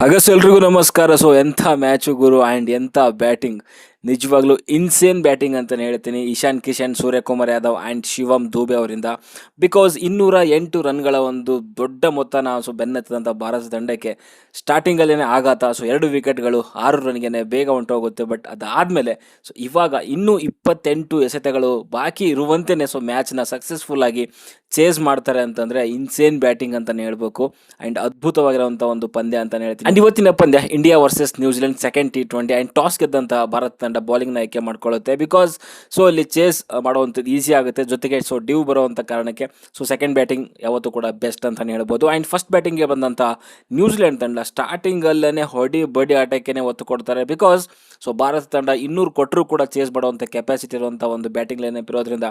ಅಗಸ್ ಎಲ್ರಿಗೂ ನಮಸ್ಕಾರ. ಸೊ ಎಂಥ ಮ್ಯಾಚು ಗುರು ಆ್ಯಂಡ್ ಎಂಥ ಬ್ಯಾಟಿಂಗ್, ನಿಜವಾಗ್ಲೂ ಇನ್ಸೇನ್ ಬ್ಯಾಟಿಂಗ್ ಅಂತಲೇ ಹೇಳ್ತೀನಿ. ಇಶಾನ್ ಕಿಶನ್, ಸೂರ್ಯಕುಮಾರ್ ಯಾದವ್ ಆ್ಯಂಡ್ ಶಿವಮ್ ದೂಬೆ ಅವರಿಂದ. ಬಿಕಾಸ್ 208 ರನ್ಗಳ ಒಂದು ದೊಡ್ಡ ಮೊತ್ತನ ಬೆನ್ನತ್ತದಂಥ ಭಾರತ ತಂಡಕ್ಕೆ ಸ್ಟಾರ್ಟಿಂಗಲ್ಲೇ ಆಘಾತ. 2 ವಿಕೆಟ್ಗಳು 6 ರನ್ಗೆ ಬೇಗ ಹೊಂಟೋಗುತ್ತೆ. ಬಟ್ ಅದಾದಮೇಲೆ ಇವಾಗ ಇನ್ನೂ 28 ಎಸೆತಗಳು ಬಾಕಿ ಇರುವಂತೆಯೇ ಮ್ಯಾಚ್ನ ಸಕ್ಸಸ್ಫುಲ್ ಆಗಿ ಚೇಸ್ ಮಾಡ್ತಾರೆ ಅಂತಂದರೆ ಇನ್ಸೇನ್ ಬ್ಯಾಟಿಂಗ್ ಅಂತಲೇ ಹೇಳ್ಬೇಕು. ಆ್ಯಂಡ್ ಅದ್ಭುತವಾಗಿರುವಂಥ ಒಂದು ಪಂದ್ಯ ಅಂತಲೇ ಹೇಳ್ತೀನಿ. ಆ್ಯಂಡ್ ಇವತ್ತಿನ ಪಂದ್ಯ ಇಂಡಿಯಾ ವರ್ಸಸ್ ನ್ಯೂಜಿಲೆಂಡ್ ಸೆಕೆಂಡ್ T20 ಆ್ಯಂಡ್ ಟಾಸ್ ಗೆದ್ದಂಥ ಭಾರತ ತಂಡ ಬೌಲಿಂಗ್ನ ಆಯ್ಕೆ ಮಾಡ್ಕೊಳ್ಳುತ್ತೆ. ಬಿಕಾಸ್ ಅಲ್ಲಿ ಚೇಸ್ ಮಾಡುವಂಥದ್ದು ಈಸಿ ಆಗುತ್ತೆ. ಜೊತೆಗೆ ಡ್ಯೂ ಬರುವಂಥ ಕಾರಣಕ್ಕೆ ಸೆಕೆಂಡ್ ಬ್ಯಾಟಿಂಗ್ ಯಾವತ್ತೂ ಕೂಡ ಬೆಸ್ಟ್ ಅಂತಲೇ ಹೇಳ್ಬೋದು. ಆ್ಯಂಡ್ ಫಸ್ಟ್ ಬ್ಯಾಟಿಂಗ್ಗೆ ಬಂದಂಥ ನ್ಯೂಜಿಲೆಂಡ್ ತಂಡ ಸ್ಟಾರ್ಟಿಂಗಲ್ಲೇ ಹೊಡಿ ಬಡಿ ಆಟಕ್ಕೆ ಒತ್ತು ಕೊಡ್ತಾರೆ. ಬಿಕಾಸ್ ಭಾರತ ತಂಡ 200 ಕೊಟ್ಟರೂ ಕೂಡ ಚೇಸ್ ಮಾಡುವಂಥ ಕೆಪಾಸಿಟಿ ಇರುವಂಥ ಒಂದು ಬ್ಯಾಟಿಂಗ್ ಲೈನಪ್ ಇರೋದ್ರಿಂದ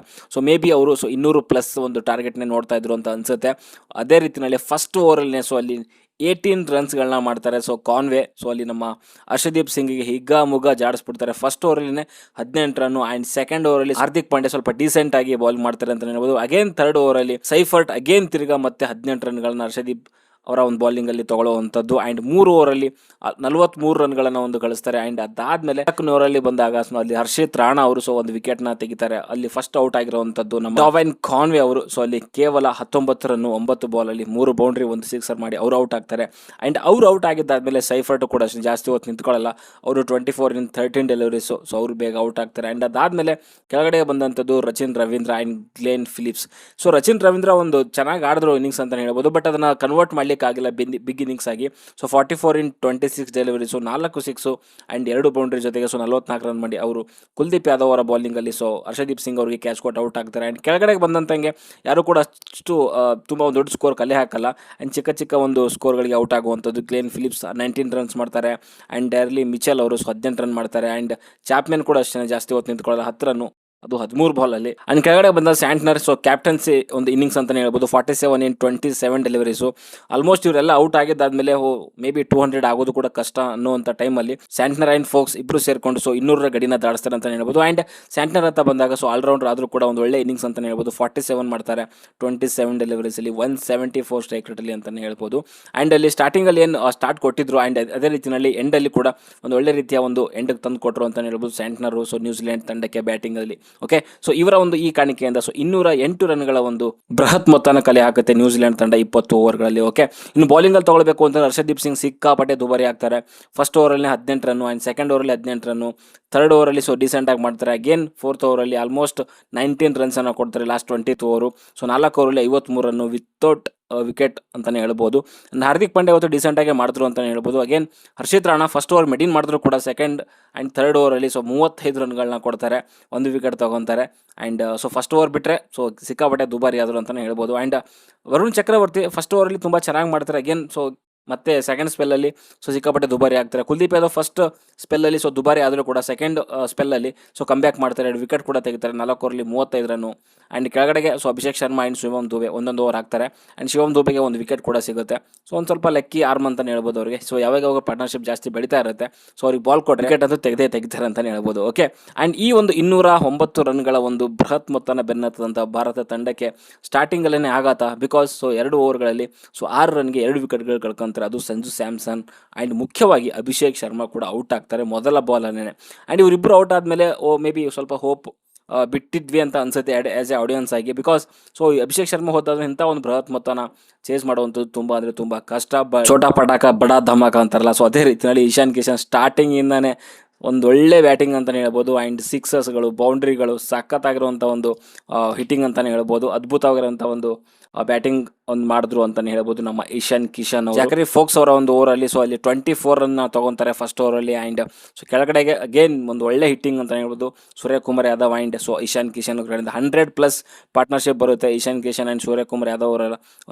ಮೇ ಬಿ ಅವರು 200+ ಒಂದು ಟಾರ್ಗೆಟ್ನೇ ನೋಡ್ತಾ ಇದ್ರು ಅಂತ ಅನ್ಸುತ್ತೆ. ಅದೇ ರೀತಿಯಲ್ಲಿ ಫಸ್ಟ್ ಓವರಲ್ಲೇ ಅಲ್ಲಿ 18 ರನ್ಸ್ಗಳನ್ನ ಮಾಡ್ತಾರೆ. ಕಾನ್ವೆ ಅಲ್ಲಿ ನಮ್ಮ ಹರ್ಷದೀಪ್ ಸಿಂಗಿಗೆ ಹಿಗ್ಗ ಮುಗ್ಗ ಜಾಡಿಸ್ಬಿಡ್ತಾರೆ. ಫಸ್ಟ್ ಓವರಲ್ಲಿ 18 ರನ್ನು. ಆ್ಯಂಡ್ ಸೆಕೆಂಡ್ ಓವರಲ್ಲಿ ಹಾರ್ದಿಕ್ ಪಾಂಡ್ಯ ಸ್ವಲ್ಪ ಡೀಸೆಂಟ್ ಆಗಿ ಬೌಲ್ ಮಾಡ್ತಾರೆ ಅಂತ ಹೇಳ್ಬೋದು. ಅಗೇನ್ ಥರ್ಡ್ ಓವರಲ್ಲಿ ಸೈಫರ್ಟ್ ಅಗೇನ್ ತಿರ್ಗಾ ಮತ್ತೆ 18 ರನ್ಗಳನ್ನ ಹರ್ಷದೀಪ್ ಅವರ ಒಂದು ಬೌಲಿಂಗಲ್ಲಿ ತಗೊಳ್ಳುವಂಥದ್ದು. ಆ್ಯಂಡ್ 3 ಓವರಲ್ಲಿ 43 ರನ್ಗಳನ್ನು ಒಂದು ಗಳಿಸ್ತಾರೆ. ಆ್ಯಂಡ್ ಅದಾದಮೇಲೆ 4 ಓವರಲ್ಲಿ ಬಂದಾಗ ಅಲ್ಲಿ ಹರ್ಷಿತ್ ರಾಣಾ ಅವರು ಒಂದು ವಿಕೆಟ್ನ ತೆಗಿತಾರೆ. ಅಲ್ಲಿ ಫಸ್ಟ್ ಔಟ್ ಆಗಿರುವಂಥದ್ದು ನಮ್ಮ ಡಾವೈನ್ ಕಾನ್ವೆ ಅವರು. ಅಲ್ಲಿ ಕೇವಲ 19 ರನ್ನು 9 ಬಾಲಲ್ಲಿ 3 ಬೌಂಡ್ರಿ 1 ಸಿಕ್ಸರ್ ಮಾಡಿ ಅವರು ಔಟ್ ಆಗ್ತಾರೆ. ಆ್ಯಂಡ್ ಅವ್ರು ಔಟ್ ಆಗಿದ್ದಾದಮೇಲೆ ಸೈಫರ್ಟ್ ಕೂಡ ಜಾಸ್ತಿ ಹೊತ್ತು ನಿಂತ್ಕೊಳ್ಳಲ್ಲ. ಅವರು 24 in 13 ಡೆಲಿವರೀಸು. ಅವರು ಬೇಗ ಔಟ್ ಆಗ್ತಾರೆ. ಆ್ಯಂಡ್ ಅದಾದಮೇಲೆ ಕೆಳಗಡೆ ಬಂದಂಥದ್ದು Rachin Ravindra and Glenn Phillips. Rachin Ravindra ಒಂದು ಚೆನ್ನಾಗಿ ಆಡಿದ್ರು ಇನ್ನಿಂಗ್ಸ್ ಅಂತಲೇ ಹೇಳ್ಬೋದು. ಬಟ್ ಅದನ್ನು ಕನ್ವರ್ಟ್ ಮಾಡಲಿಕ್ಕೆ ಆಗಿಲ್ಲ ಬಿಗ್ ಇನ್ನಿಂಗ್ಸ್ ಆಗಿ. 44 in 26 deliveries, 4 six and 2 boundary ಜೊತೆಗೆ 44 ರನ್ ಮಾಡಿ ಅವರು ಕುಲ್ದೀಪ್ ಯಾದವ್ ಅವರ ಬೌಲಿಂಗಲ್ಲಿ ಹರ್ಷದೀಪ್ ಸಿಂಗ್ ಅವರಿಗೆ ಕ್ಯಾಚ್ ಕೊಟ್ಟು ಔಟ್ ಆಗ್ತಾರೆ. ಆ್ಯಂಡ್ ಕೆಳಗಡೆಗೆ ಬಂದಂತಂಗೆ ಯಾರು ಕೂಡ ಅಷ್ಟು ತುಂಬ ಒಂದು ದೊಡ್ಡ ಸ್ಕೋರ್ ಕಲೆ ಹಾಕಲ್ಲ. ಆ್ಯಂಡ್ ಚಿಕ್ಕ ಒಂದು ಸ್ಕೋರ್ಗಳಿಗೆ ಔಟ್ ಆಗುವಂಥದ್ದು. ಗ್ಲೇನ್ ಫಿಲಿಪ್ಸ್ 19 ರನ್ಸ್ ಮಾಡ್ತಾರೆ. ಆ್ಯಂಡ್ ಡೈರ್ಲಿ ಮಿಚೆಲ್ ಅವರು 18 ರನ್ ಮಾಡ್ತಾರೆ. ಆ್ಯಂಡ್ ಚಾಪ್ಮನ್ ಕೂಡ ಅಷ್ಟೇ ಜಾಸ್ತಿ ಹೊತ್ತು ನಿಂತ್ಕೊಳ್ಳೋದು, 10 ರನ್ನು, ಅದು 13 ಬಾಲಲ್ಲಿ. ಆ್ಯಂಡ್ ಕೆಳಗಡೆ ಬಂದ ಸ್ಯಾಂಟ್ನರ್ ಕ್ಯಾಪ್ಟನ್ಸಿ ಒಂದು ಇನ್ನಿಂಗ್ಸ್ ಅಂತಲೇ ಹೇಳ್ಬೋದು. 47 in 27 ಡೆಲಿವರೀಸು. ಆಲ್ಮೋಸ್ಟ್ ಇವರೆಲ್ಲ ಔಟ್ ಆಗಿದ್ದಾದ್ಮೇಲೆ ಮೇ ಬಿ 200 ಆಗೋದು ಕೂಡ ಕಷ್ಟ ಅನ್ನುವಂಥ ಟೈಮಲ್ಲಿ ಸ್ಯಾಂಟ್ನರ್ ಆ್ಯಂಡ್ ಫೋಕ್ಸ್ ಇಬ್ಬರು ಸೇರಿಕೊಂಡು 200ರ ಗಡಿನ ದಾಡಿಸ್ತಾರೆ ಅಂತಲೇ ಹೇಳ್ಬೋದು. ಆ್ಯಂಡ್ ಸ್ಯಾಂಟ್ನರ್ ಅಂತ ಬಂದಾಗ ಆಲ್ರೌಂಡರ್ ಆದರೂ ಕೂಡ ಒಂದು ಒಳ್ಳೆ ಇನ್ನಿಂಗ್ಸ್ ಅಂತಲೇ ಹೇಳ್ಬೋದು. 47 ಮಾಡ್ತಾರೆ 27 ಡೆಲಿವರೀಸಲ್ಲಿ, 174 ಸ್ಟ್ರೈಕ್ ರೇಟಲ್ಲಿ ಅಂತಲೇ ಹೇಳ್ಬೋದು. ಆ್ಯಂಡ್ ಅಲ್ಲಿ ಸ್ಟಾರ್ಟಿಂಗಲ್ಲಿ ಏನು ಸ್ಟಾರ್ಟ್ ಕೊಟ್ಟಿದ್ರು ಆ್ಯಂಡ್ ಅದೇ ರೀತಿಯಲ್ಲಿ ಎಂಡಲ್ಲಿ ಕೂಡ ಒಂದು ಒಳ್ಳೆ ರೀತಿಯ ಒಂದು ಎಂಡ್ಗೆ ತಂದು ಕೊಟ್ಟರು ಅಂತಲೇ ಹೇಳ್ಬೋದು ಸ್ಯಾಂಟ್ನರು. ನ್ಯೂಜಿಲೆಂಡ್ ತಂಡಕ್ಕೆ ಬ್ಯಾಟಿಂಗಲ್ಲಿ ಓಕೆ. ಇವರ ಒಂದು ಈ ಕಾಣಿಕೆಯಿಂದ 208 ರನ್ಗಳ ಒಂದು ಬೃಹತ್ ಮೊತ್ತನ ಕಲೆ ಹಾಕುತ್ತೆ ನ್ಯೂಜಿಲೆಂಡ್ ತಂಡ 20 ಓವರ್ಗಳಲ್ಲಿ. ಓಕೆ, ಇನ್ನು ಬೌಲಿಂಗಲ್ಲಿ ತಗೊಳ್ಬೇಕು ಅಂತ ಹರ್ಷದೀಪ್ ಸಿಂಗ್ ಸಿಕ್ಕಾಪಟ್ಟೆ ದುಬಾರಿ ಆಗ್ತಾರೆ. ಫಸ್ಟ್ ಓವರಲ್ಲಿ 18 ರನ್ನು ಆ್ಯಂಡ್ ಸೆಕೆಂಡ್ ಓವರಲ್ಲಿ 18 ರನ್ನು. ಥರ್ಡ್ ಓವರಲ್ಲಿ ಡೀಸೆಂಟ್ ಆಗಿ ಮಾಡ್ತಾರೆ. ಅಗೇನ್ ಫೋರ್ತ್ ಓವರಲ್ಲಿ ಆಲ್ಮೋಸ್ಟ್ 19 ರನ್ಸನ್ನು ಕೊಡ್ತಾರೆ ಲಾಸ್ಟ್ 20th ಓವರು. 4 ಓವರಲ್ಲಿ 53 ರನ್ನು ವಿತೌಟ್ ವಿಕೆಟ್ ಅಂತಲೇ ಹೇಳ್ಬೋದು. ಹಾರ್ದಿಕ್ ಪಾಂಡ್ಯ ಅವತ್ತು ಡೀಸೆಂಟಾಗಿ ಮಾಡಿದ್ರು ಅಂತಲೇ ಹೇಳ್ಬೋದು. Again Harshit Rana first over maiden ಮಾಡಿದ್ರು ಕೂಡ ಸೆಕೆಂಡ್ ಆ್ಯಂಡ್ ಥರ್ಡ್ ಓವರಲ್ಲಿ 35 ರನ್ಗಳನ್ನ ಕೊಡ್ತಾರೆ, 1 ವಿಕೆಟ್ ತೊಗೊತಾರೆ. ಆ್ಯಂಡ್ ಫಸ್ಟ್ ಓವರ್ ಬಿಟ್ಟರೆ ಸಿಕ್ಕಾಪಟ್ಟೆ ದುಬಾರಿ ಆದರು ಅಂತಲೇ ಹೇಳ್ಬೋದು. ಆ್ಯಂಡ್ ವರುಣ್ ಚಕ್ರವರ್ತಿ ಫಸ್ಟ್ ಓವರಲ್ಲಿ ತುಂಬ ಚೆನ್ನಾಗಿ ಮಾಡ್ತಾರೆ. ಅಗೇನ್ ಮತ್ತೆ ಸೆಕೆಂಡ್ ಸ್ಪೆಲ್ಲಲ್ಲಿ ಸಿಕ್ಕಾಪಟ್ಟೆ ದುಬಾರಿ ಆಗ್ತಾರೆ. ಕುಲ್ದೀಪ್ ಯಾದವ್ ಫಸ್ಟ್ ಸ್ಪೆಲ್ಲಲ್ಲಿ ದುಬಾರಿ ಆದರೂ ಕೂಡ ಸೆಕೆಂಡ್ ಸ್ಪೆಲ್ಲಲ್ಲಿ ಕಮ್ಬ್ಯಾಕ್ ಮಾಡ್ತಾರೆ. 2 ವಿಕೆಟ್ ಕೂಡ ತೆಗಿತಾರೆ. 4 ಓವರಲ್ಲಿ 35 ರನ್ನು. ಆ್ಯಂಡ್ ಕೆಳಗಡೆಗೆ ಅಭಿಷೇಕ್ ಶರ್ಮಾ ಆ್ಯಂಡ್ ಶಿವಮ್ ದೂಬೆ 1 ಓವರ್ ಹಾಕ್ತಾರೆ. ಆ್ಯಂಡ್ ಶಿವಮ್ ದೂಬೆಗೆ 1 ವಿಕೆಟ್ ಕೂಡ ಸಿಗುತ್ತೆ. ಒಂದು ಸ್ವಲ್ಪ ಲಕ್ಕಿ ಆರ್ಮ್ ಅಂತಲೇ ಹೇಳ್ಬೋದು ಅವರಿಗೆ. ಯಾವಾಗ ಪಾರ್ಟ್ನರ್ಶಿಪ್ ಜಾಸ್ತಿ ಬೆಳೀತಾ ಇರುತ್ತೆ, ಅವ್ರಿಗೆ ಬಾಲ್ ಕೊಟ್ಟು ವಿಕೆಟ್ ಅಂತೂ ತೆಗಿತಾರೆ ಅಂತಲೇ ಹೇಳ್ಬೋದು. ಓಕೆ, ಆ್ಯಂಡ್ ಈ ಒಂದು 209 ರನ್ಗಳ ಒಂದು ಬೃಹತ್ ಮೊತ್ತನ ಬೆನ್ನತ್ತದಂಥ ಭಾರತ ತಂಡಕ್ಕೆ ಸ್ಟಾರ್ಟಿಂಗಲ್ಲೇ ಆಘಾತ. ಬಿಕಾಸ್ 2 ಓವರ್ಗಳಲ್ಲಿ 6 ರನ್ಗೆ 2 ವಿಕೆಟ್ಗಳು ಕಳ್ಕೊಂತಾರೆ. ಅದು ಸಂಜು ಸ್ಯಾಮ್ಸನ್ ಆ್ಯಂಡ್ ಮುಖ್ಯವಾಗಿ ಅಭಿಷೇಕ್ ಶರ್ಮಾ ಕೂಡ ಔಟ್ ಆಗ್ತಾರೆ ಮೊದಲ ಬಾಲಲ್ಲೇ. ಆ್ಯಂಡ್ ಇವರಿಬ್ಬರು ಔಟ್ ಆದಮೇಲೆ ಮೇ ಬಿ ಸ್ವಲ್ಪ ಹೋಪ್ ಬಿಟ್ಟಿದ್ವಿ ಅಂತ ಅನ್ಸುತ್ತೆ ಆ್ಯಸ್ ಎ ಆಡಿಯನ್ಸ್ ಆಗಿ. ಬಿಕಾಸ್ ಅಭಿಷೇಕ್ ಶರ್ಮಾ ಹೋದಾದ್ರೆ ಇಂಥ ಒಂದು ಬೃಹತ್ ಮೊತ್ತನ ಚೇಸ್ ಮಾಡುವಂಥದ್ದು ತುಂಬ ಅಂದರೆ ತುಂಬ ಕಷ್ಟ. ಛೋಟಾ ಪಟಾಕ ಬಡಾ ಧಮಾಕ ಅಂತಾರಲ್ಲ, ಅದೇ ರೀತಿಯಲ್ಲಿ ಇಶಾನ್ ಕಿಶನ್ ಸ್ಟಾರ್ಟಿಂಗಿಂದನೇ ಒಂದು ಒಳ್ಳೆ ಬ್ಯಾಟಿಂಗ್ ಅಂತಲೇ ಹೇಳ್ಬೋದು. ಆ್ಯಂಡ್ ಸಿಕ್ಸಸ್ಗಳು, ಬೌಂಡ್ರಿಗಳು, ಸಖತ್ತಾಗಿರುವಂಥ ಒಂದು ಹಿಟ್ಟಿಂಗ್ ಅಂತಲೇ ಹೇಳ್ಬೋದು. ಅದ್ಭುತವಾಗಿರುವಂಥ ಒಂದು ಬ್ಯಾಟಿಂಗ್ ಒಂದು ಮಾಡಿದ್ರು ಅಂತಲೇ ಹೇಳ್ಬೋದು ನಮ್ಮ ಇಶಾನ್ ಕಿಶನ್. ಜಾಕರಿ ಫೋಕ್ಸ್ ಅವರ ಒಂದು ಓವರಲ್ಲಿ ಅಲ್ಲಿ 24 ರನ್ನ ತೊಗೊತಾರೆ ಫಸ್ಟ್ ಓವರಲ್ಲಿ. ಆ್ಯಂಡ್ ಕೆಳಗಡೆಗೆ ಅಗೇನ್ ಒಂದು ಒಳ್ಳೆ ಹಿಟ್ಟಿಂಗ್ ಅಂತಲೇ ಹೇಳ್ಬೋದು ಸೂರ್ಯಕುಮಾರ್ ಯಾದವ್ ಆ್ಯಂಡ್ ಇಶಾನ್ ಕಿಶನ್ ಕಡೆಯಿಂದ 100+ ಪಾರ್ಟ್ನರ್ಶಿಪ್ ಬರುತ್ತೆ ಇಶಾನ್ ಕಿಶನ್ ಆ್ಯಂಡ್ ಸೂರ್ಯಕುಮಾರ್ ಯಾದವ್ ಅವರ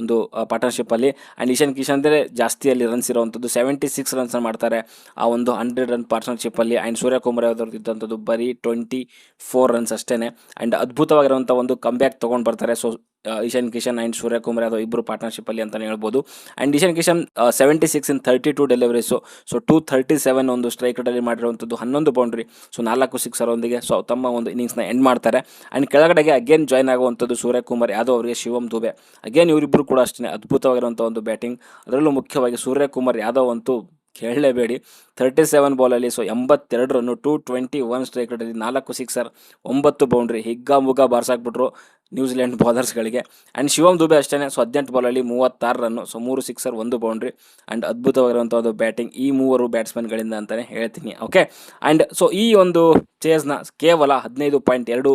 ಒಂದು ಪಾರ್ಟ್ನರ್ಶಿಪ್ಪಲ್ಲಿ. ಆ್ಯಂಡ್ ಇಶಾನ್ ಕಿಶನ್ ಅಂದರೆ ಜಾಸ್ತಿಯಲ್ಲಿ ರನ್ಸ್ ಇರುವಂಥದ್ದು, 76 ರನ್ಸ್ ಮಾಡ್ತಾರೆ ಆ ಒಂದು 100 ರನ್ ಪಾರ್ಟ್ನರ್ಶಿಪ್ಪಲ್ಲಿ. ಆ್ಯಂಡ್ ಸೂರ್ಯಕುಮಾರ್ ಯಾದವ್ ಇದ್ದಂಥದ್ದು ಬರೀ 24 ರನ್ಸ್ ಅಷ್ಟೇ. ಆ್ಯಂಡ್ ಅದ್ಭುತವಾಗಿರುವಂಥ ಒಂದು ಕಂಬ್ಯಾಕ್ ತೊಗೊಂಡು ಬರ್ತಾರೆ ಇಶಾನ್ ಕಿಶನ್ ಆ್ಯಂಡ್ ಸೂರ್ಯಕುಮಾರ್ ಯಾದವ್ ಇಬ್ಬರು ಪಾರ್ಟ್ನರ್ಶಿಪ್ಪಲ್ಲಿ ಅಂತಲೇ ಹೇಳ್ಬೋದು. And Ishan Kishan 76 in 32 deliveries. 237 ಒಂದು ಸ್ಟ್ರೈಕ್ ರೇಟಲ್ಲಿ ಮಾಡಿರುವಂಥದ್ದು, 11 ಬೌಂಡ್ರಿ, 4 ಸಿಕ್ಸರ್ ಒಂದಿಗೆ ತಮ್ಮ ಒಂದು ಇನ್ನಿಂಗ್ಸ್ನ ಎಂಡ್ ಮಾಡ್ತಾರೆ. ಆ್ಯಂಡ್ ಕೆಳಗಡೆಗೆ ಅಗೇನ್ ಜಾಯ್ನ್ ಆಗುವಂಥದ್ದು ಸೂರ್ಯಕುಮಾರ್ ಯಾದವ್ ಅವರಿಗೆ ಶಿವಮ್ ದೂಬೆ. ಅಗೇನ್ ಇವರಿಬ್ಬರು ಕೂಡ ಅಷ್ಟೇ ಅದ್ಭುತವಾಗಿರುವಂಥ ಒಂದು ಬ್ಯಾಟಿಂಗ್. ಅದರಲ್ಲೂ ಮುಖ್ಯವಾಗಿ ಸೂರ್ಯಕುಮಾರ್ ಯಾದವ್ ಅಂತೂ ಕೇಳಲೇಬೇಡಿ. 37 ಬಾಲಲ್ಲಿ 82 ರನ್ನು, 221 ಸ್ಟ್ರೈಕ್ ರೇಟಲ್ಲಿ 4 ಸಿಕ್ಸರ್, 9 ಬೌಂಡ್ರಿ, ಹಿಗ್ಗಾಮುಗ್ಗಾ ಬಾರ್ಸಾಕ್ಬಿಟ್ರು ನ್ಯೂಜಿಲೆಂಡ್ ಬೌಲರ್ಸ್ಗಳಿಗೆ. ಆ್ಯಂಡ್ ಶಿವಮ್ ದುಬೆ ಅಷ್ಟೇ, 18 ಬಾಲಲ್ಲಿ 36 ರನ್ನು, 3 ಸಿಕ್ಸರ್, 1 ಬೌಂಡ್ರಿ ಆ್ಯಂಡ್ ಅದ್ಭುತವಾಗಿರುವಂಥ ಒಂದು ಬ್ಯಾಟಿಂಗ್ ಈ ಮೂವರು ಬ್ಯಾಟ್ಸ್ಮನ್ಗಳಿಂದ ಅಂತಲೇ ಹೇಳ್ತೀನಿ. ಓಕೆ, ಆ್ಯಂಡ್ ಈ ಒಂದು ಚೇಸ್ನ ಕೇವಲ 15.2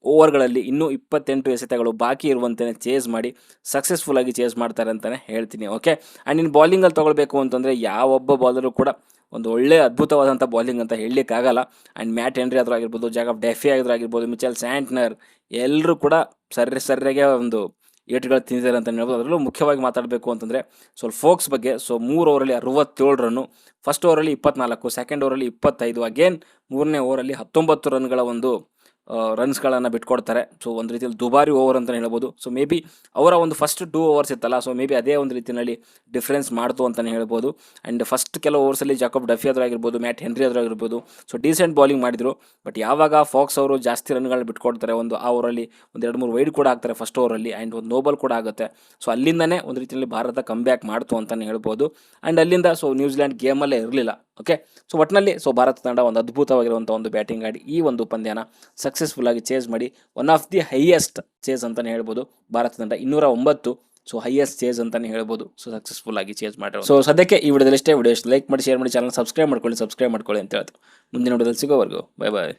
ಓವರ್ಗಳಲ್ಲಿ ಇನ್ನೂ 28 ಎಸೆತಗಳು ಬಾಕಿ ಇರುವಂತೆಯೇ ಚೇಸ್ ಮಾಡಿ ಸಕ್ಸಸ್ಫುಲ್ಲಾಗಿ ಚೇಸ್ ಮಾಡ್ತಾರೆ ಅಂತಲೇ ಹೇಳ್ತೀನಿ. ಓಕೆ, ಆ್ಯಂಡ್ ಇನ್ನು ಬಾಲಿಂಗಲ್ಲಿ ತೊಗೊಳ್ಬೇಕು ಅಂತಂದರೆ ಯಾವೊಬ್ಬ ಬಾಲರು ಕೂಡ ಒಂದು ಒಳ್ಳೆ ಅದ್ಭುತವಾದಂಥ ಬಾಲಿಂಗ್ ಅಂತ ಹೇಳಲಿಕ್ಕಾಗಲ್ಲ. ಆ್ಯಂಡ್ ಮ್ಯಾಟ್ ಹೆನ್ರಿ ಆದರೂ ಆಗಿರ್ಬೋದು, ಜಾಕಬ್ ಡೆಫಿ ಆಗಿರ್ಬೋದು, ಮಿಚೆಲ್ ಸ್ಯಾಂಟ್ನರ್ ಎಲ್ಲರೂ ಕೂಡ ಸರಿಯಾಗೆ ಒಂದು ಏಟುಗಳು ತಿಂದಿದ್ದಾರೆ ಅಂತ ಹೇಳ್ಬೋದು. ಅದರಲ್ಲೂ ಮುಖ್ಯವಾಗಿ ಮಾತಾಡಬೇಕು ಅಂತಂದರೆ ಫೋಕ್ಸ್ ಬಗ್ಗೆ. 3 ಓವರಲ್ಲಿ 67 ರನ್ನು, ಫಸ್ಟ್ ಓವರಲ್ಲಿ 24, ಸೆಕೆಂಡ್ ಓವರಲ್ಲಿ 25, ಅಗೇನ್ ಮೂರನೇ ಓವರಲ್ಲಿ 19 ರನ್ಗಳ ಒಂದು ರನ್ಸ್ಗಳನ್ನು ಬಿಟ್ಕೊಡ್ತಾರೆ. ಒಂದು ರೀತಿಯಲ್ಲಿ ದುಬಾರಿ ಓವರ್ ಅಂತಲೇ ಹೇಳ್ಬೋದು. ಮೇ ಬಿ ಅವರ ಒಂದು ಫಸ್ಟ್ 2 ಓವರ್ಸ್ ಇತ್ತಲ್ಲ, ಮೇ ಬಿ ಅದೇ ಒಂದು ರೀತಿಯಲ್ಲಿ ಡಿಫ್ರೆನ್ಸ್ ಮಾಡ್ತು ಅಂತಲೇ ಹೇಳ್ಬೋದು. ಆ್ಯಂಡ್ ಫಸ್ಟ್ ಕೆಲವು ಓವರ್ಸಲ್ಲಿ ಜಾಕಬ್ ಡೆಫಿ ಆದರೂ ಆಗಿರ್ಬೋದು, ಮ್ಯಾಟ್ ಹೆನ್ರಿ ಆದರೂ ಆಗಿರ್ಬೋದು, ಡೀಸೆಂಟ್ ಬಾಲಿಂಗ್ ಮಾಡಿದರು. ಬಟ್ ಯಾವಾಗ ಫಾಕ್ಸ್ ಅವರು ಜಾಸ್ತಿ ರನ್ಗಳನ್ನ ಬಿಟ್ಕೊಡ್ತಾರೆ, ಆ ಓವರಲ್ಲಿ 2-3 ವೈಡ್ ಕೂಡ ಆಗ್ತಾರೆ ಫಸ್ಟ್ ಓವರಲ್ಲಿ, ಆ್ಯಂಡ್ ಒಂದು ನೋಬಲ್ ಕೂಡ ಆಗುತ್ತೆ. ಅಲ್ಲಿಂದನೇ ಒಂದು ರೀತಿಯಲ್ಲಿ ಭಾರತ ಕಮ್ ಬ್ಯಾಕ್ ಮಾಡ್ತು ಅಂತಲೇ ಹೇಳ್ಬೋದು. ಆ್ಯಂಡ್ ಅಲ್ಲಿಂದ ನ್ಯೂಜಿಲೆಂಡ್ ಗೇಮಲ್ಲೇ ಇರಲಿಲ್ಲ. ಓಕೆ, ಒಟ್ಟಿನಲ್ಲಿ ಭಾರತ ತಂಡ ಒಂದು ಅದ್ಭುತವಾಗಿರುವಂಥ ಒಂದು ಬ್ಯಾಟಿಂಗ್ ಆಡಿ ಈ ಒಂದು ಪಂದ್ಯನ ಸಕ್ಸಸ್ಫುಲ್ಲಾಗಿ ಚೇಸ್ ಮಾಡಿ one of the highest chase ಅಂತಲೇ ಹೇಳ್ಬೋದು. ಭಾರತ ತಂಡ 209, ಹೈಯೆಸ್ಟ್ ಚೇಸ್ ಅಂತಲೇ ಹೇಳ್ಬೋದು. ಸಕ್ಸಸ್ಫುಲ್ಲಾಗಿ ಚೇಸ್ ಮಾಡಿರೋ. ಸದ್ಯಕ್ಕೆ ಈ ವಿಡಿಯೋದಲ್ಲಿ ಇಷ್ಟೇ. ವಿಡಿಯೋ ಲೈಕ್ ಮಾಡಿ, ಶೇರ್ ಮಾಡಿ, ಚಾನಲ್ ಸಬ್ಸ್ಕ್ರೈಬ್ ಮಾಡ್ಕೊಳ್ಳಿ ಅಂತ ಹೇಳ್ತು. ಮುಂದಿನ ವಿಡಿಯೋದಲ್ಲಿ ಸಿಗೋವರೆಗೂ ಬೈ ಬಾಯ್.